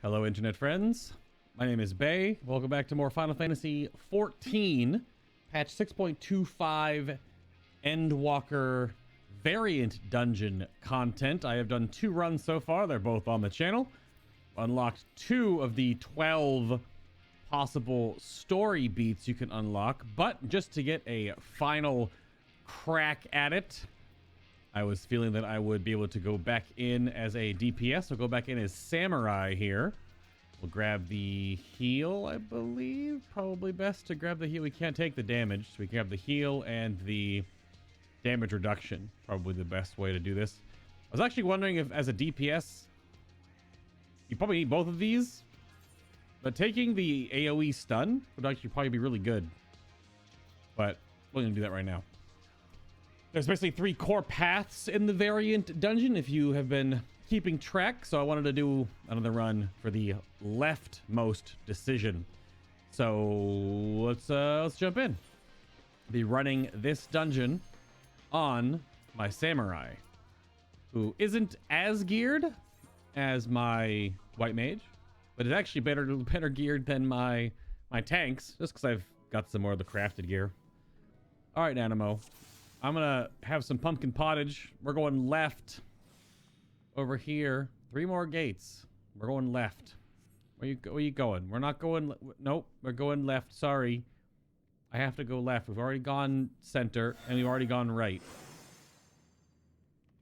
Hello, internet friends. My name is Bay. Welcome back to more Final Fantasy XIV, patch 6.25 Endwalker variant dungeon content. I have done 2 runs so far. They're both on the channel. Unlocked 2 of the 12 possible story beats you can unlock, but just to get a final crack at it, I was feeling that I would be able to go back in as a DPS. So go back in as Samurai here. We'll grab the heal, I believe. Probably best to grab the heal. We can't take the damage, so we can grab the heal and the damage reduction. Probably the best way to do this. I was actually wondering if, as a DPS, you probably need both of these. But taking the AoE stun would actually probably be really good. But we're going to do that right now. There's basically 3 core paths in the variant dungeon, if you have been keeping track. So I wanted to do another run for the leftmost decision. So let's jump in. Be running this dungeon on my Samurai, who isn't as geared as my White Mage, but is actually better geared than my tanks, just because I've got some more of the crafted gear. All right, Animo. I'm gonna have some pumpkin pottage. We're going left over here. 3 more gates. We're going left. Where you going? We're not going. Nope. We're going left. Sorry. I have to go left. We've already gone center and we've already gone right.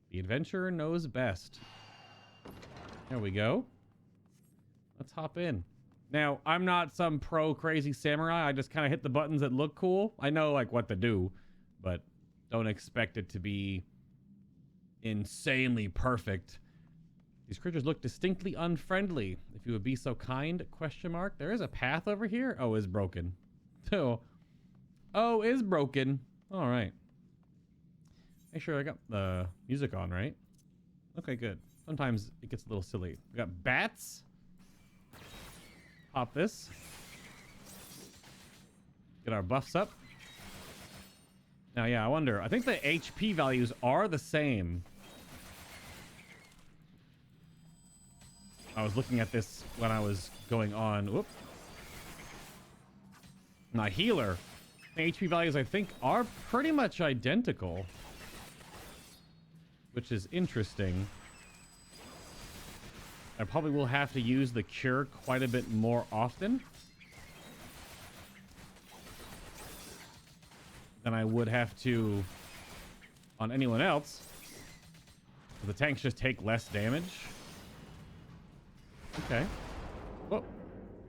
The adventurer knows best. There we go. Let's hop in. Now, I'm not some pro crazy samurai. I just kind of hit the buttons that look cool. I know like what to do, but don't expect it to be insanely perfect. These creatures look distinctly unfriendly. If you would be so kind, question mark. There is a path over here. Oh, is broken. Oh, is broken. All right. Make sure I got the music on, right? Okay, good. Sometimes it gets a little silly. We got bats. Pop this. Get our buffs up. Now, yeah, I wonder. I think the HP values are the same. I was looking at this when I was going on. Whoop. My healer. The HP values, I think, are pretty much identical. Which is interesting. I probably will have to use the cure quite a bit more often than I would have to on anyone else. The tanks just take less damage. Okay. Whoa.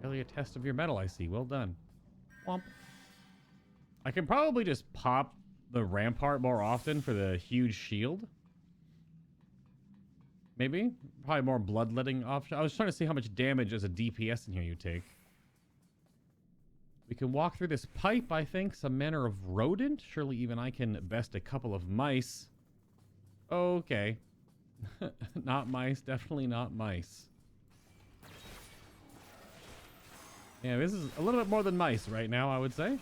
Really a test of your metal, I see. Well done. Womp. I can probably just pop the rampart more often for the huge shield. Maybe. Probably more bloodletting option. I was trying to see how much damage as a DPS in here you take. We can walk through this pipe, I think. Some manner of rodent. Surely even I can best a couple of mice. Okay. Not mice. Definitely not mice. Yeah, this is a little bit more than mice right now, I would say.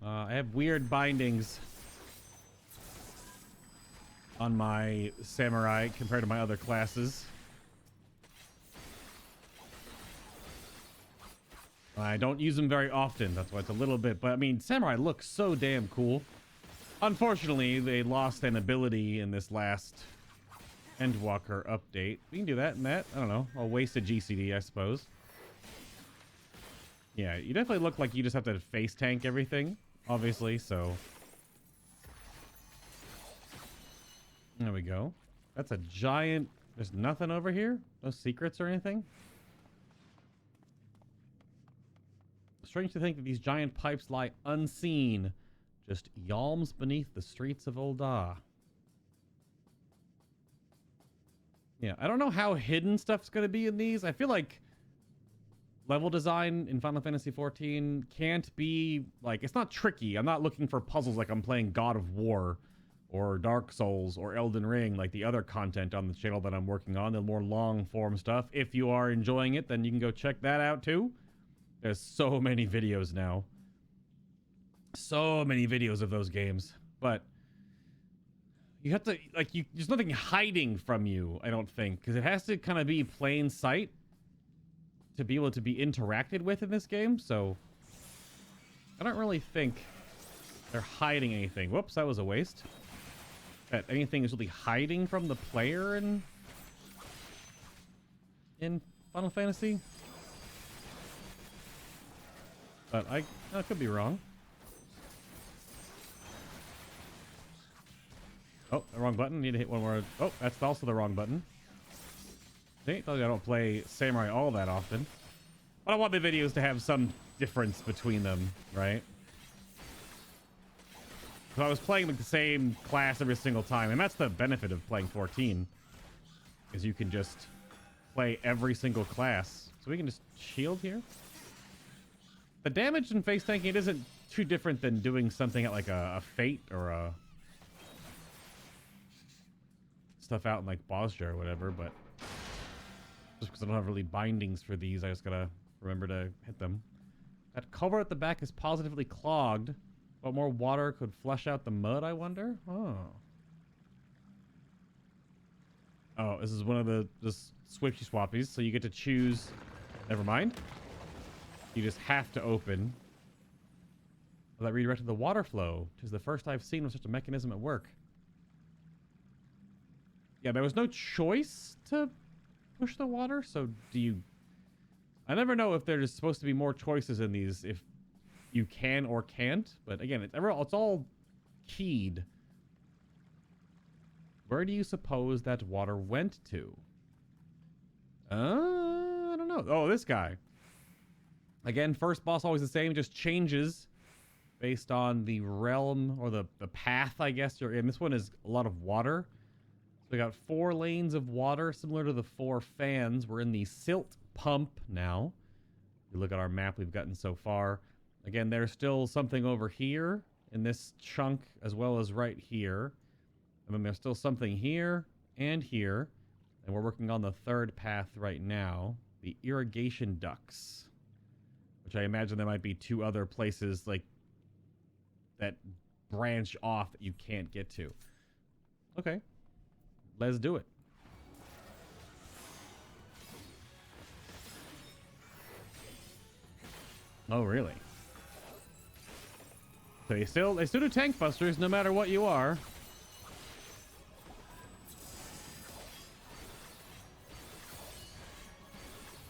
I have weird bindings on my samurai compared to my other classes. I don't use them very often. That's why it's a little bit. But I mean, samurai looks so damn cool. Unfortunately, they lost an ability in this last Endwalker update. We can do that and that. I don't know. I'll waste a GCD, I suppose. Yeah, you definitely look like you just have to face tank everything, obviously, so. There we go. That's a giant. There's nothing over here? No secrets or anything? Strange to think that these giant pipes lie unseen, just yalms beneath the streets of Ul'dah. Yeah, I don't know how hidden stuff's going to be in these. I feel like level design in Final Fantasy XIV can't be, like, it's not tricky. I'm not looking for puzzles like I'm playing God of War or Dark Souls or Elden Ring, like the other content on the channel that I'm working on, the more long-form stuff. If you are enjoying it, then you can go check that out too. There's so many videos now. So many videos of those games. But you have to, like, there's nothing hiding from you, I don't think, because it has to kind of be plain sight to be able to be interacted with in this game, so I don't really think they're hiding anything. Whoops, that was a waste. That anything is really hiding from the player in Final Fantasy. But I could be wrong. Oh, the wrong button. Need to hit one more. Oh, that's also the wrong button. See, I don't play Samurai all that often. But I want the videos to have some difference between them, right? So I was playing like the same class every single time, and that's the benefit of playing 14, is you can just play every single class. So we can just shield here. The damage in face tanking, it isn't too different than doing something at like a Fate or a stuff out in like Bosja or whatever, but just because I don't have really bindings for these, I just gotta remember to hit them. That cover at the back is positively clogged. But more water could flush out the mud, I wonder? Oh. Oh, this is one of the switchy swappies, so you get to choose. Never mind. You just have to open. Well, that redirected the water flow, which is the first I've seen of such a mechanism at work. Yeah, there was no choice to push the water, so do you... I never know if there's supposed to be more choices in these, if you can or can't, but again, it's all keyed. Where do you suppose that water went to? I don't know. Oh, this guy. Again, first boss always the same, just changes based on the realm or the path, I guess you're in. This one is a lot of water. So we got 4 lanes of water, similar to the 4 fans. We're in the silt pump now. If you look at our map we've gotten so far. Again, there's still something over here in this chunk, as well as right here. And then there's still something here and here. And we're working on the 3rd path right now. The irrigation ducts. Which I imagine there might be 2 other places like that branch off that you can't get to. Okay. Let's do it. Oh, really? So they still do tank busters no matter what you are.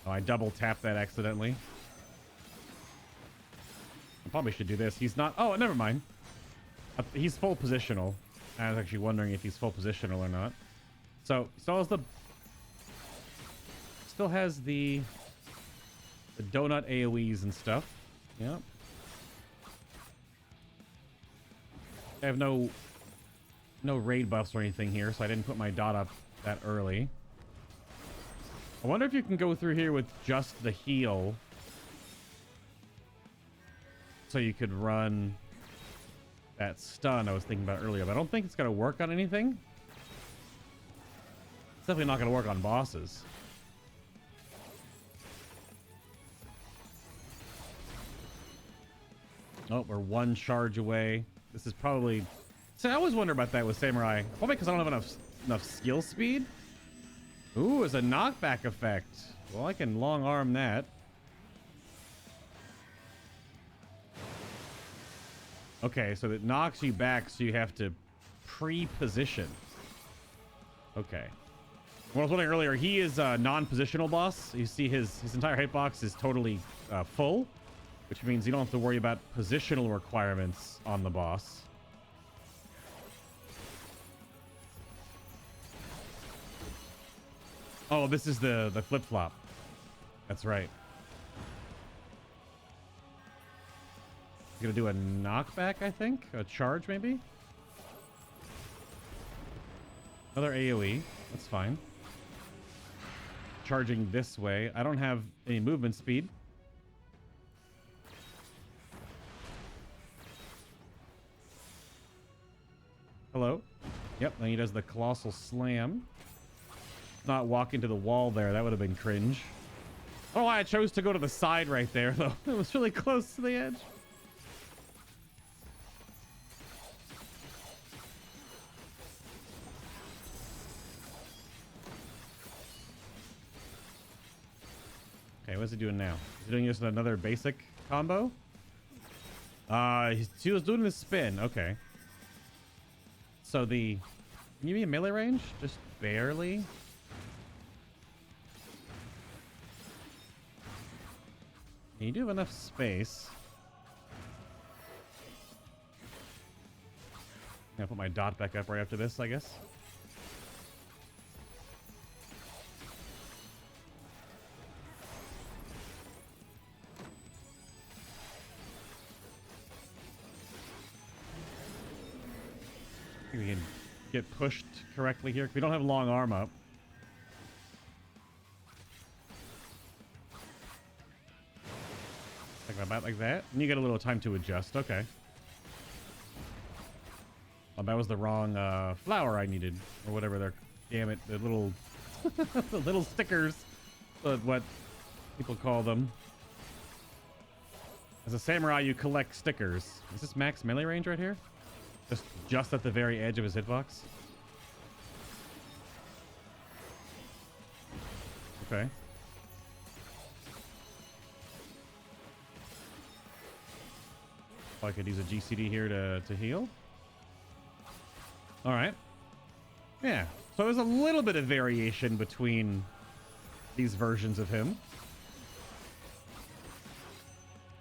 Oh, I double tapped that accidentally. I probably should do this. He's not... Oh, never mind. He's full positional. I was actually wondering if he's full positional or not. So, still has the donut AoEs and stuff. Yep. I have no raid buffs or anything here, so I didn't put my dot up that early. I wonder if you can go through here with just the heal. So you could run that stun I was thinking about earlier, but I don't think it's going to work on anything. It's definitely not going to work on bosses. Oh, we're 1 charge away. This is probably... See, I always wonder about that with Samurai. Probably because I don't have enough skill speed. Ooh, it's a knockback effect. Well, I can long arm that. Okay, so it knocks you back, so you have to pre-position. Okay. What I was wondering earlier, he is a non-positional boss. You see his entire hitbox is totally full, which means you don't have to worry about positional requirements on the boss. Oh, this is the flip-flop. That's right. Gonna do a knockback, I think? A charge, maybe? Another AoE. That's fine. Charging this way. I don't have any movement speed. Hello? Yep, then he does the colossal slam. Not walk into the wall there. That would have been cringe. I don't know why I chose to go to the side right there, though. It was really close to the edge. Okay, what's he doing now? Is he doing just another basic combo? He was doing the spin. Okay. So the... Can you be in melee range? Just barely? You do have enough space. I'm gonna put my dot back up right after this, I guess. We can get pushed correctly here. We don't have long arm up. Like about like that. And you get a little time to adjust. Okay. Oh, that was the wrong flower I needed. Or whatever they're... Damn it. The little... the little stickers. What people call them. As a samurai, you collect stickers. Is this max melee range right here? Just at the very edge of his hitbox? Okay. I could use a GCD here to heal. Alright. Yeah. So there's a little bit of variation between these versions of him.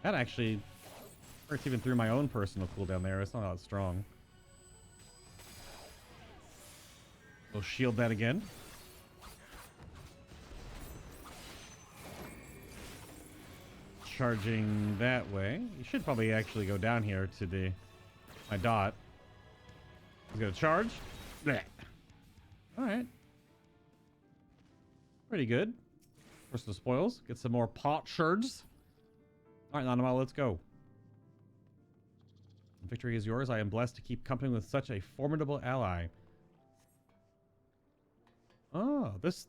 That actually works even through my own personal cooldown there. It's not that strong. We'll shield that again. Charging that way. You should probably actually go down here to my dot. He's gonna charge. Blech. All right. Pretty good. Personal spoils. Get some more pot shards. All right, Nanama, let's go. Victory is yours. I am blessed to keep company with such a formidable ally. Oh, this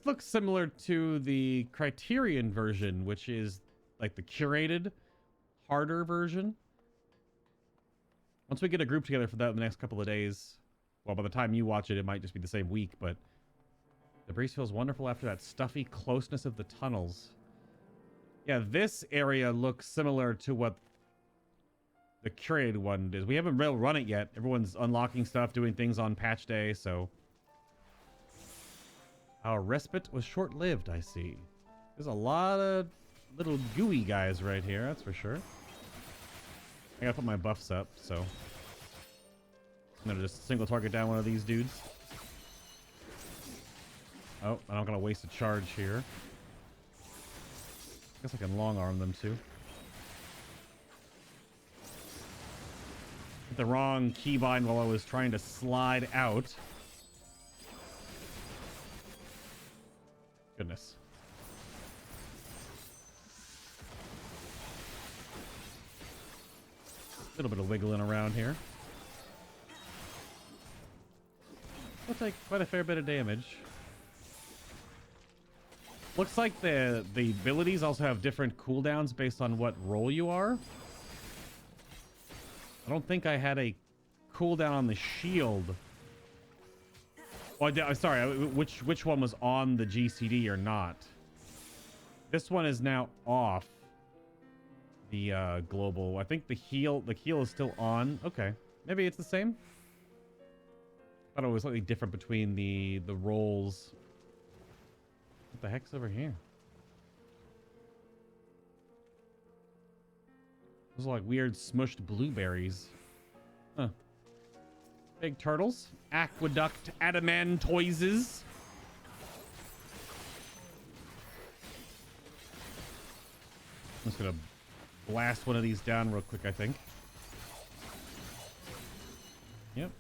looks similar to the Criterion version, which is like the curated, harder version. Once we get a group together for that in the next couple of days, well, by the time you watch it, it might just be the same week, but the breeze feels wonderful after that stuffy closeness of the tunnels. Yeah, this area looks similar to what the curated one is. We haven't really run it yet. Everyone's unlocking stuff, doing things on patch day, so... Our respite was short-lived, I see. There's a lot of little gooey guys right here, that's for sure. I gotta put my buffs up, so... I'm gonna just single target down one of these dudes. Oh, I'm not gonna waste a charge here. I guess I can long arm them too. Hit the wrong keybind while I was trying to slide out. Goodness. A little bit of wiggling around here. I'll take quite a fair bit of damage. Looks like the abilities also have different cooldowns based on what role you are. I don't think I had a cooldown on the shield. Oh, sorry, which one was on the GCD or not? This one is now off the global. I think the heal is still on. Okay, maybe it's the same. I thought it was slightly different between the roles. What the heck's over here? Those are like weird smushed blueberries. Huh. Big turtles. Aqueduct adamantoises. I'm just gonna blast one of these down real quick, I think. Yep.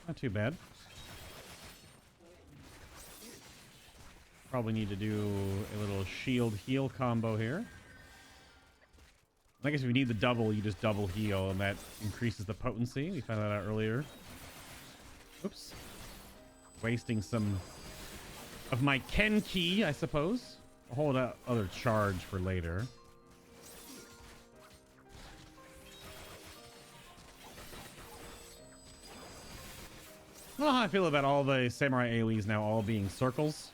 Not too bad. Probably need to do a little shield heal combo here. I guess if you need the double, you just double heal, and that increases the potency. We found that out earlier. Oops. Wasting some of my Ken key, I suppose. I'll hold out other charge for later. I feel about all the samurai AoEs now all being circles.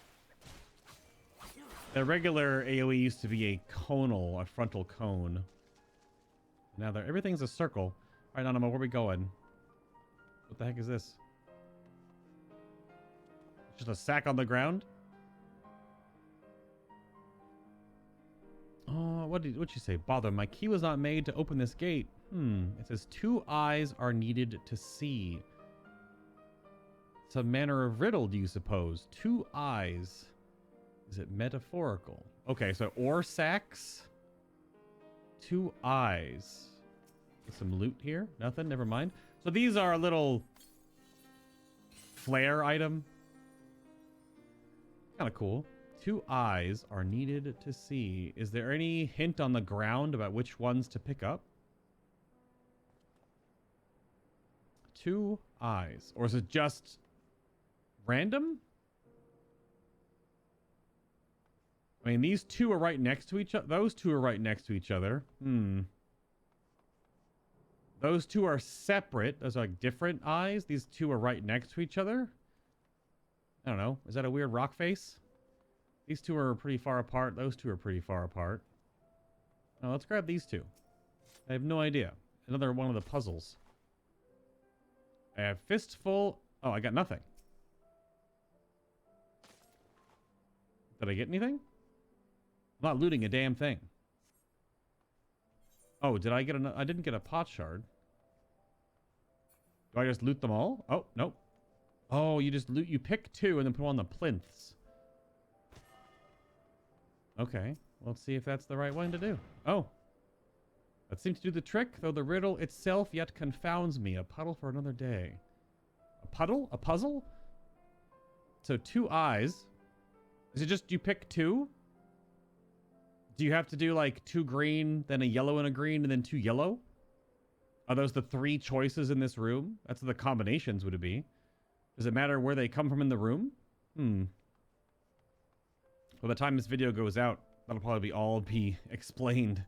The regular AoE used to be a conal, a frontal cone. Now everything's a circle. All right, Nanamo, where are we going? What the heck is this? Just a sack on the ground? Oh, what'd you say? Bother, my key was not made to open this gate. It says 2 eyes are needed to see. Some manner of riddle, do you suppose? 2 eyes. Is it metaphorical? Okay, so ore sacks. 2 eyes. Get some loot here. Nothing, never mind. So these are a little flare item. Kind of cool. 2 eyes are needed to see. Is there any hint on the ground about which ones to pick up? 2 eyes. Or is it just random? I mean, these 2 are right next to each other. Those 2 are right next to each other. Those 2 are separate. Those are like different eyes. These 2 are right next to each other. I don't know. Is that a weird rock face? These 2 are pretty far apart. Those 2 are pretty far apart. Oh, let's grab these 2. I have no idea. Another one of the puzzles. I have fistful. Oh, I got nothing. Did I get anything? I'm not looting a damn thing. Oh, did I get I didn't get a pot shard. Do I just loot them all? Oh, nope. Oh, you just loot. You pick 2 and then put them on the plinths. Okay. Well, let's see if that's the right one to do. Oh. That seems to do the trick, though the riddle itself yet confounds me. A puddle for another day. A puddle? A puzzle? So 2 eyes. Is it just you pick 2? Do you have to do like 2 green, then a yellow and a green, and then 2 yellow? Are those the 3 choices in this room? That's the combinations, would it be? Does it matter where they come from in the room? By the time this video goes out, that'll probably all be explained.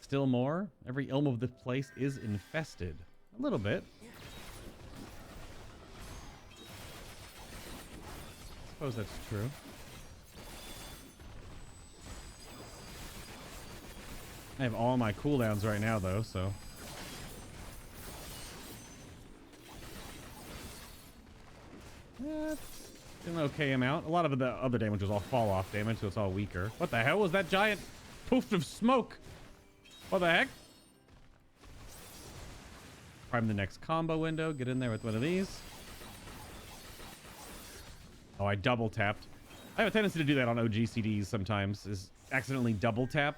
Still more? Every elm of this place is infested. A little bit. I suppose that's true. I have all my cooldowns right now, though, so... That's an okay amount. A lot of the other damage was all fall-off damage, so it's all weaker. What the hell was that giant poof of smoke? What the heck? Prime the next combo window. Get in there with one of these. Oh, I double tapped. I have a tendency to do that on OG CDs sometimes, is accidentally double tap.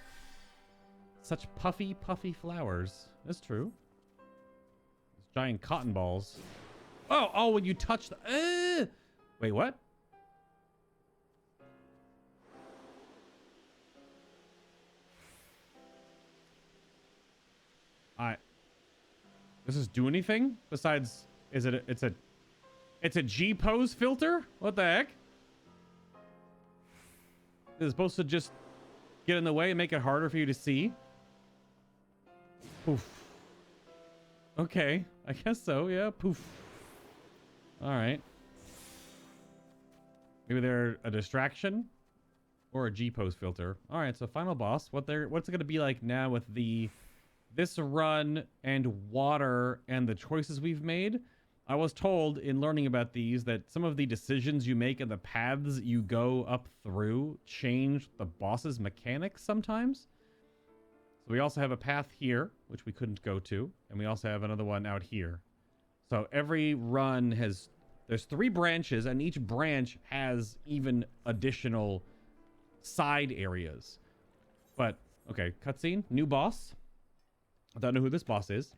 Such puffy, puffy flowers. That's true. These giant cotton balls. Oh, when you touch the... Wait, what? Does this do anything besides? Is it? It's a G pose filter. What the heck? Is it supposed to just get in the way and make it harder for you to see? Poof. Okay, I guess so. Yeah, poof. All right. Maybe they're a distraction or a G pose filter. All right, so final boss. What's it going to be like now with this run and water and the choices we've made? I was told in learning about these that some of the decisions you make and the paths you go up through change the boss's mechanics sometimes. So we also have a path here, which we couldn't go to, and we also have another one out here. So every run there's 3 branches, and each branch has even additional side areas. But, okay, cutscene, new boss. I don't know who this boss is.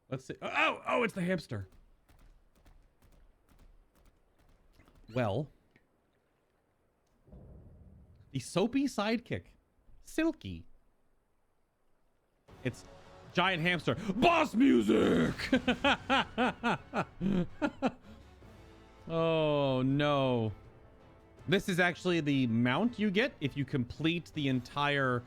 Let's see. Oh, it's the hamster. Well, the soapy sidekick, Silky. It's giant hamster. Boss music! Oh, no. This is actually the mount you get if you complete the entire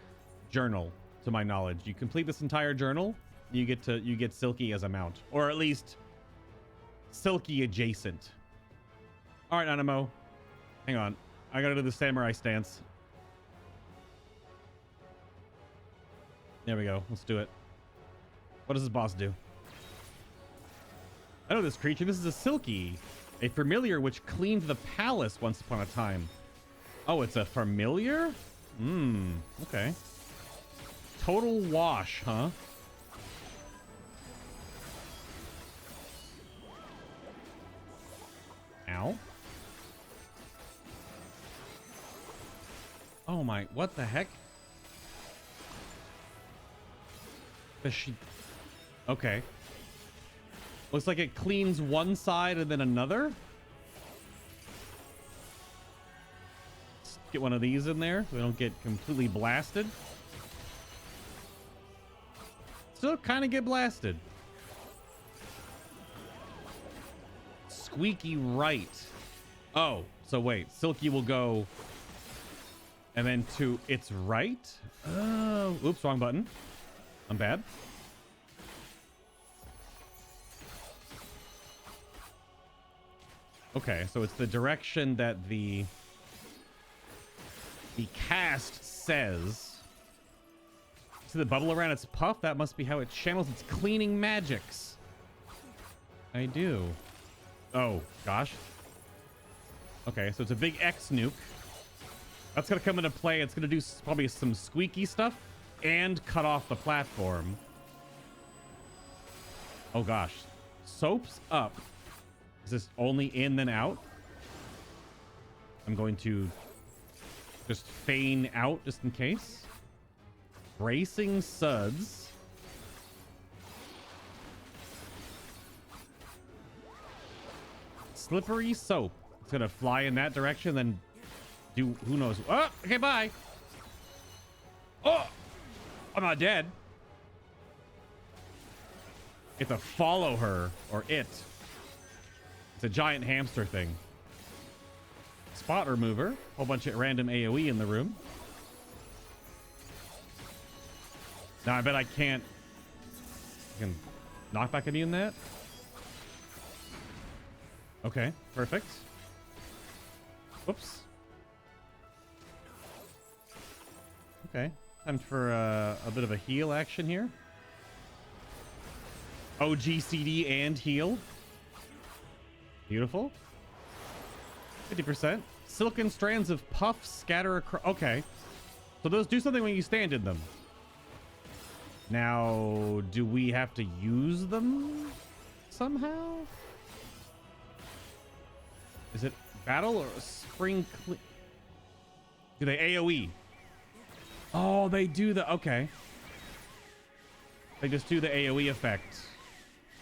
journal, to my knowledge. You complete this entire journal, you get Silky as a mount. Or at least silky adjacent. All right, Animo. Hang on. I gotta do the samurai stance. There we go. Let's do it. What does this boss do? I know this creature. This is a Silky, a familiar which cleaned the palace once upon a time. Oh, it's a familiar? Okay. Total wash, huh? Ow. Oh my, what the heck? Does she... Okay. Looks like it cleans one side and then another. Let's get one of these in there so we don't get completely blasted. Still kind of get blasted. Squeaky right. Oh, so wait. Silky will go... And then to its right? Oh, oops, wrong button. I'm bad. Okay, so it's the direction that the cast says. See the bubble around its puff? That must be how it channels its cleaning magics. I do. Oh, gosh. Okay, so it's a big X nuke. That's going to come into play. It's going to do probably some squeaky stuff and cut off the platform. Oh, gosh. Soap's up. Is this only in then out? I'm going to just feign out just in case. Bracing suds. Slippery soap. It's going to fly in that direction, then do who knows. Oh, okay, bye. Oh, I'm not dead. It's a follow her or it. It's a giant hamster thing. Spot remover. Whole bunch of random AoE in the room. Now I bet I can't. I can knockback immune that. Okay, perfect. Whoops. Okay, time for a bit of a heal action here. OG CD and heal. Beautiful. 50%. Silken strands of puff scatter across. Okay. So those do something when you stand in them. Now, do we have to use them somehow? Is it battle or spring? Do they AoE? Oh, they do the... Okay. They just do the AoE effect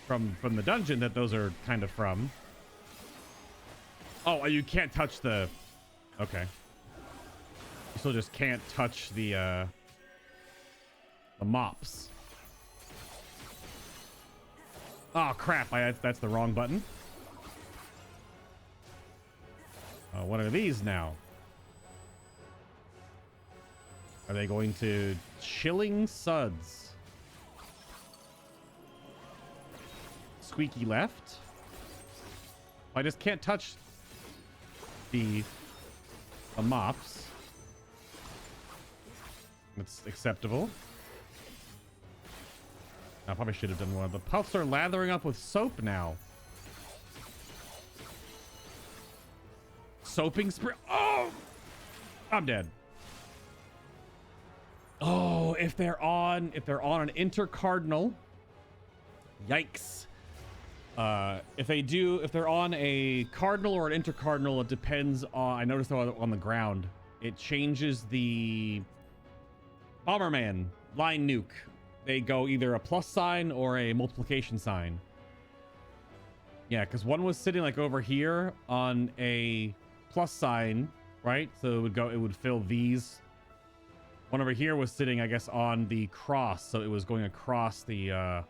from the dungeon that those are kind of from. Oh, you can't touch the... Okay. You still just can't touch the mops. Oh, crap. That's the wrong button. What are these now? Are they going to chilling suds? Squeaky left. I just can't touch the mops. That's acceptable. I probably should have done one. The puffs are lathering up with soap now. Soaping spray. Oh, I'm dead. Oh, if they're on an intercardinal, yikes. If they're on a cardinal or an intercardinal, it depends on, I noticed on the ground, it changes the Bomberman line nuke. They go either a plus sign or a multiplication sign. Yeah, because one was sitting like over here on a plus sign, right? So it would fill these. One over here was sitting, I guess, on the cross, so it was going across the,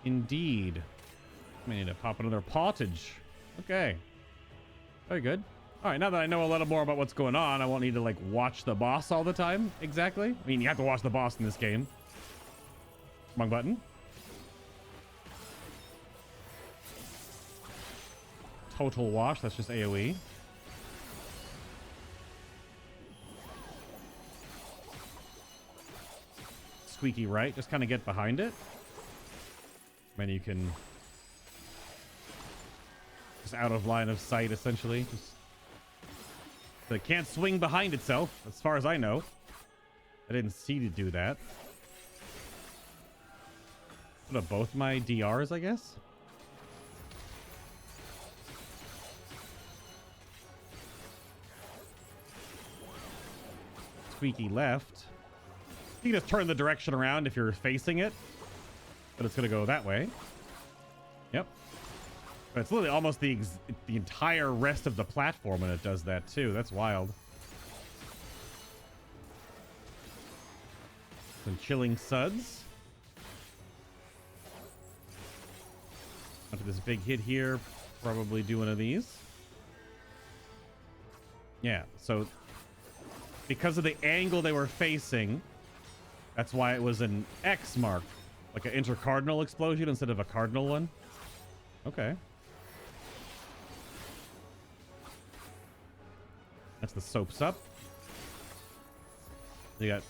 Indeed. I need to pop another pottage. Okay. Very good. All right, now that I know a little more about what's going on, I won't need to, like, watch the boss all the time, exactly. I mean, you have to watch the boss in this game. Wrong button. total wash. That's just AoE. Squeaky right. Just kind of get behind it. Then you can... just out of line of sight, essentially. Just... so it can't swing behind itself, as far as I know. I didn't see to do that. Put up both my DRs, I guess. Squeaky left. You can just turn the direction around if you're facing it, but it's gonna go that way. Yep. But it's literally almost the entire rest of the platform when it does that too. That's wild. Some chilling suds. After this big hit here, probably do one of these. Yeah, so because of the angle they were facing, that's why it was an X mark, like an intercardinal explosion instead of a cardinal one. Okay. That's the soaps up. You got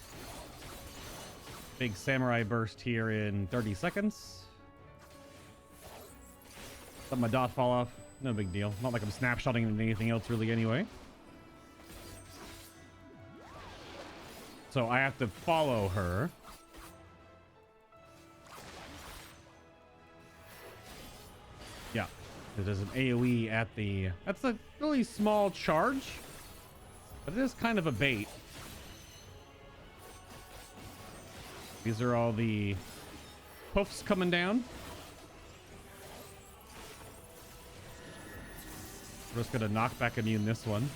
big samurai burst here in 30 seconds. Let my dot fall off. No big deal. Not like I'm snapshotting into anything else really anyway. So I have to follow her. Yeah. There's an AoE at the... that's a really small charge. But it is kind of a bait. These are all the poofs coming down. We're just gonna knock back immune this one.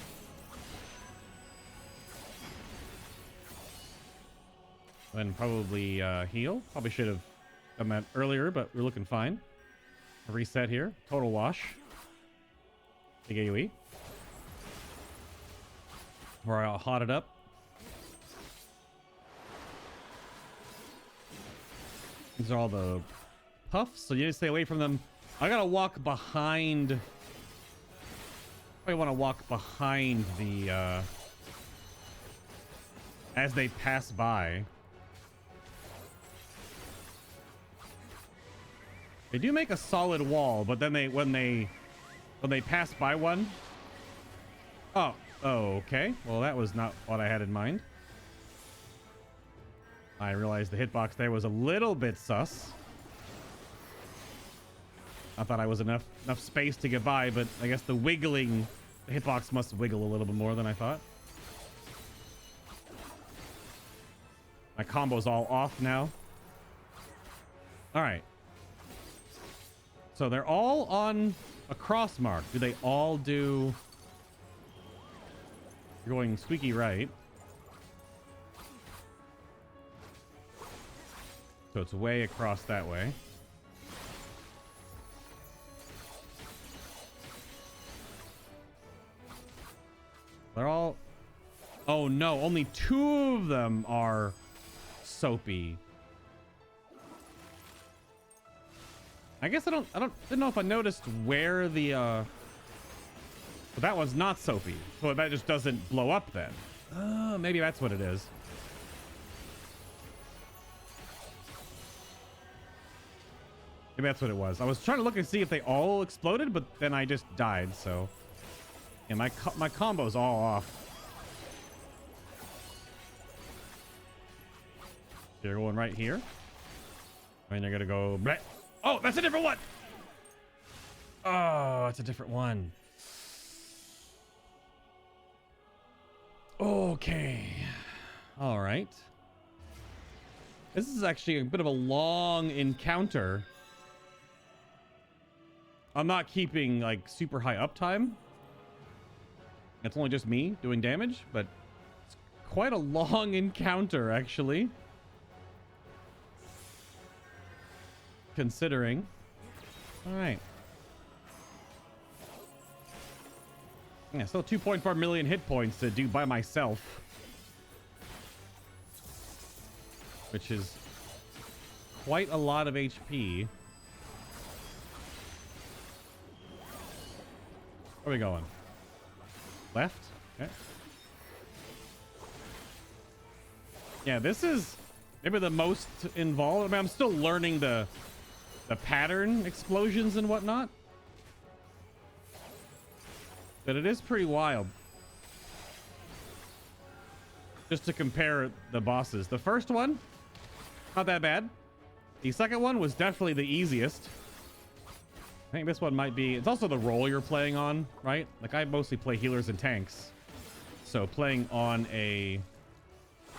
And probably heal. Probably should have done that earlier, but we're looking fine. A reset here. Total wash. Big AoE. Where I'll hot it up. These are all the puffs, so you need to stay away from them. I gotta walk behind... I want to walk behind the... as they pass by. They do make a solid wall, but then when they pass by one... oh, okay. Well, that was not what I had in mind. I realized the hitbox there was a little bit sus. I thought I was enough space to get by, but I guess the wiggling... the hitbox must wiggle a little bit more than I thought. My combo's all off now. All right. So they're all on a cross mark. Do they all do... you're going squeaky right. So it's way across that way. They're all... oh no, only 2 of them are soapy. I guess I didn't know if I noticed where the but that one's not soapy. So that just doesn't blow up then. Maybe that's what it is. Maybe that's what it was. I was trying to look and see if they all exploded, but then I just died, so... yeah, my combo's all off. They're going right here. And they're gonna go... bleh. Oh, that's a different one! Oh, that's a different one. Okay. All right. This is actually a bit of a long encounter. I'm not keeping, like, super high uptime. It's only just me doing damage, but it's quite a long encounter, actually. Considering. All right. Yeah, still 2.4 million hit points to do by myself. Which is quite a lot of HP. Where are we going? Left? Okay. Yeah, this is maybe the most involved. I mean, I'm still learning the pattern explosions and whatnot. But it is pretty wild. Just to compare the bosses. The first one, not that bad. The second one was definitely the easiest. I think this one might be... It's also the role you're playing on, right? Like, I mostly play healers and tanks. So playing on a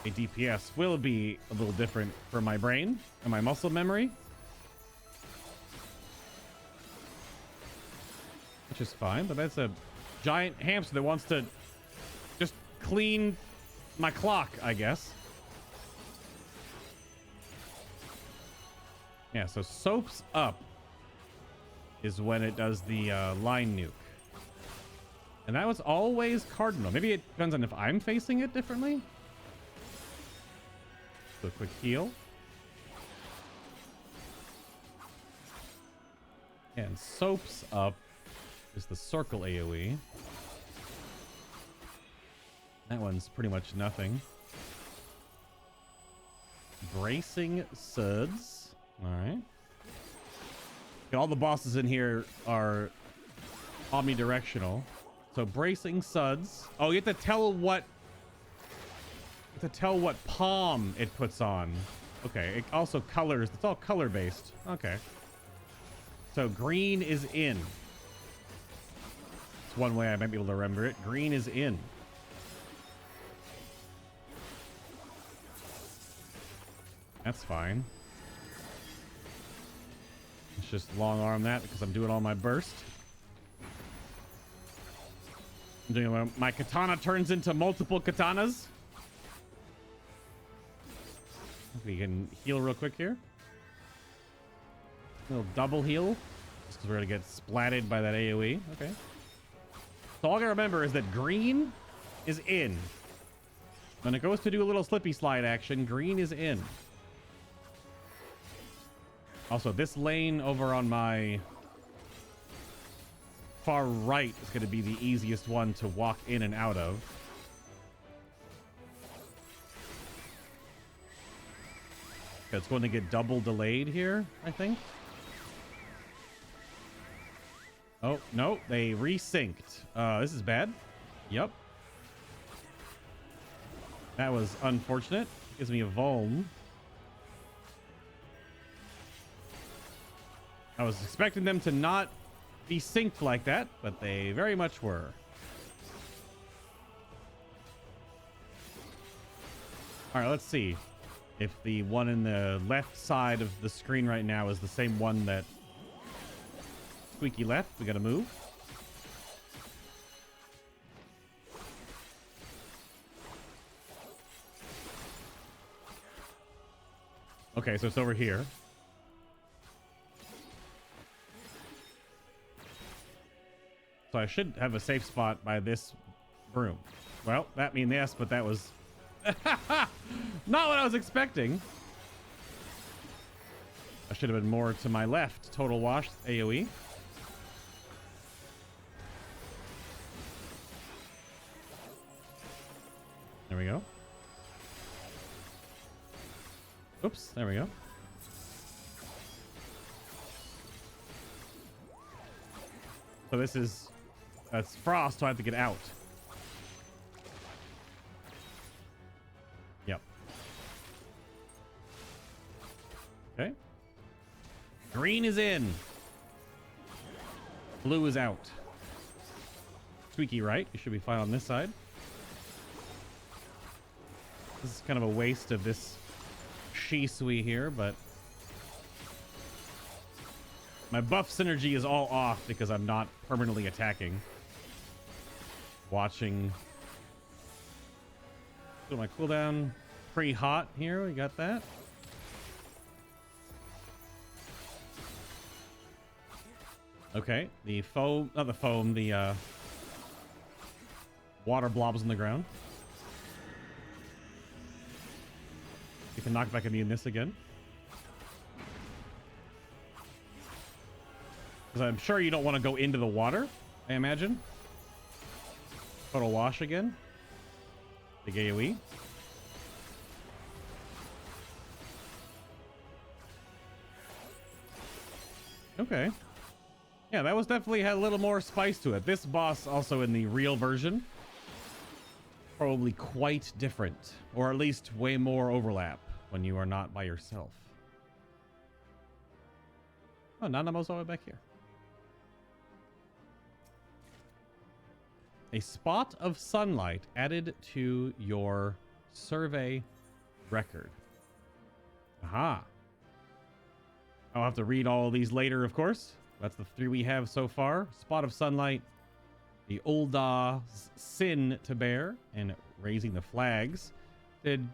DPS will be a little different for my brain and my muscle memory. Which is fine, but that's a giant hamster that wants to just clean my clock, I guess. Yeah, so soaps up is when it does the line nuke. And that was always cardinal. Maybe it depends on if I'm facing it differently. So a quick heal. And soaps up is the circle AoE. That one's pretty much nothing. Bracing Suds. Alright. All the bosses in here are omnidirectional. So bracing Suds. Oh, you have to tell what... You have to tell what palm it puts on. Okay, it also colors. It's all color based. Okay. So green is in. It's one way I might be able to remember it. Green is in. That's fine. Let's just long arm that because I'm doing all my burst. I'm doing my katana turns into multiple katanas. We can heal real quick here. A little double heal. Just because we're going to get splatted by that AoE. Okay. So all I gotta remember is that green is in. When it goes to do a little slippy slide action, green is in. Also, this lane over on my far right is going to be the easiest one to walk in and out of. It's going to get double delayed here, I think. Oh, no, they resynced. This is bad. Yep. That was unfortunate. Gives me a vuln. I was expecting them to not be synced like that, but they very much were. All right, let's see if the one in the left side of the screen right now is the same one that squeaky left. We gotta move. Okay, so it's over here. So I should have a safe spot by this broom. Well, that means yes, but that was not what I was expecting. I should have been more to my left. Total wash AoE. There we go. Oops, there we go. So this is... That's frost, so I have to get out. Yep. Okay. Green is in. Blue is out. Squeaky right. You should be fine on this side. This is kind of a waste of this Shisui here, but... My buff synergy is all off because I'm not permanently attacking. Watching. So my cooldown pretty hot here. We got that. Okay, the foam, not the foam, the water blobs on the ground. You can knock back immune this again. Because I'm sure you don't want to go into the water. I imagine. Total wash again. Big AoE. Okay. Yeah, that was definitely had a little more spice to it. This boss also in the real version, probably quite different, or at least way more overlap when you are not by yourself. Oh, Nanamo's all the way back here. A spot of sunlight added to your survey record. Aha. I'll have to read all of these later, of course. That's the 3 we have so far. Spot of sunlight, the Ulda's sin to bear, and raising the flags. Did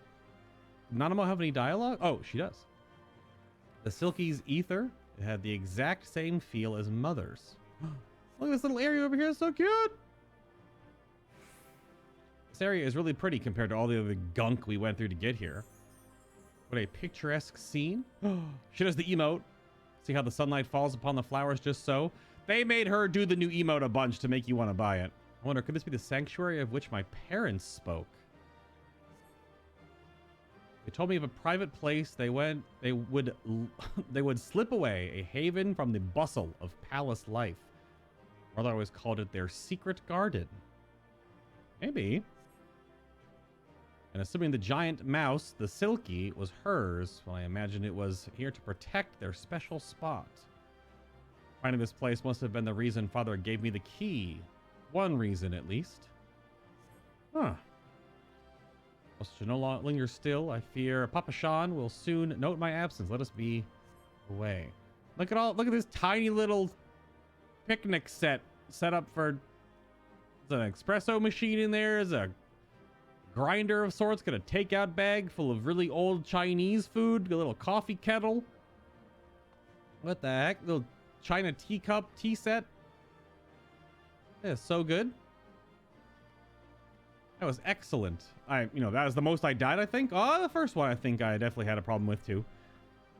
Nanamo have any dialogue? Oh, she does. The Silky's ether. It had the exact same feel as Mother's. Look at this little area over here. It's so cute. This area is really pretty compared to all the other gunk we went through to get here. What a picturesque scene. She does the emote. See how the sunlight falls upon the flowers just so? They made her do the new emote a bunch to make you want to buy it. I wonder, could this be the sanctuary of which my parents spoke? They told me of a private place they would slip away, a haven from the bustle of palace life. Mother always called it their secret garden. Maybe. And assuming the giant mouse, the Silky, was hers, well, I imagine it was here to protect their special spot. Finding this place must have been the reason Father gave me the key. One reason, at least. Huh. Must no longer linger still. I fear Papa Sean will soon note my absence. Let us be away. Look at this tiny little picnic set up for. There's an espresso machine in there. There's a grinder of sorts. Got a takeout bag full of really old Chinese food. A little coffee kettle. What the heck? Little China teacup tea set. Yeah, so good. That was excellent. That was the most I died, I think. Oh, the first one I think I definitely had a problem with too.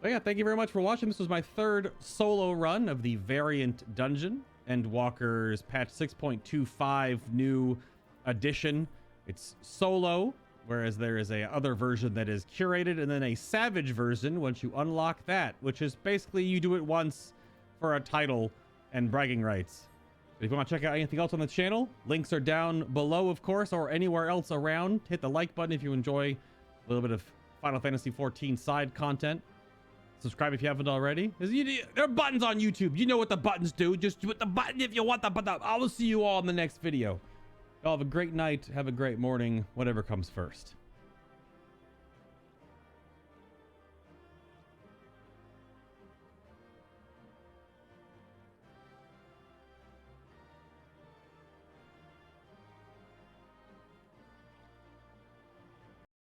But yeah, thank you very much for watching. This was my 3rd solo run of the variant dungeon. Endwalker's patch 6.25 new addition. It's solo, whereas there is a other version that is curated, and then a savage version once you unlock that, which is basically you do it once for a title and bragging rights. But if you want to check out anything else on the channel, links are down below, of course, or anywhere else around. Hit the like button if you enjoy a little bit of Final Fantasy XIV side content. Subscribe if you haven't already. There are buttons on YouTube. You know what the buttons do. Just hit the button if you want the button. I will see you all in the next video. Y'all have a great night. Have a great morning. Whatever comes first.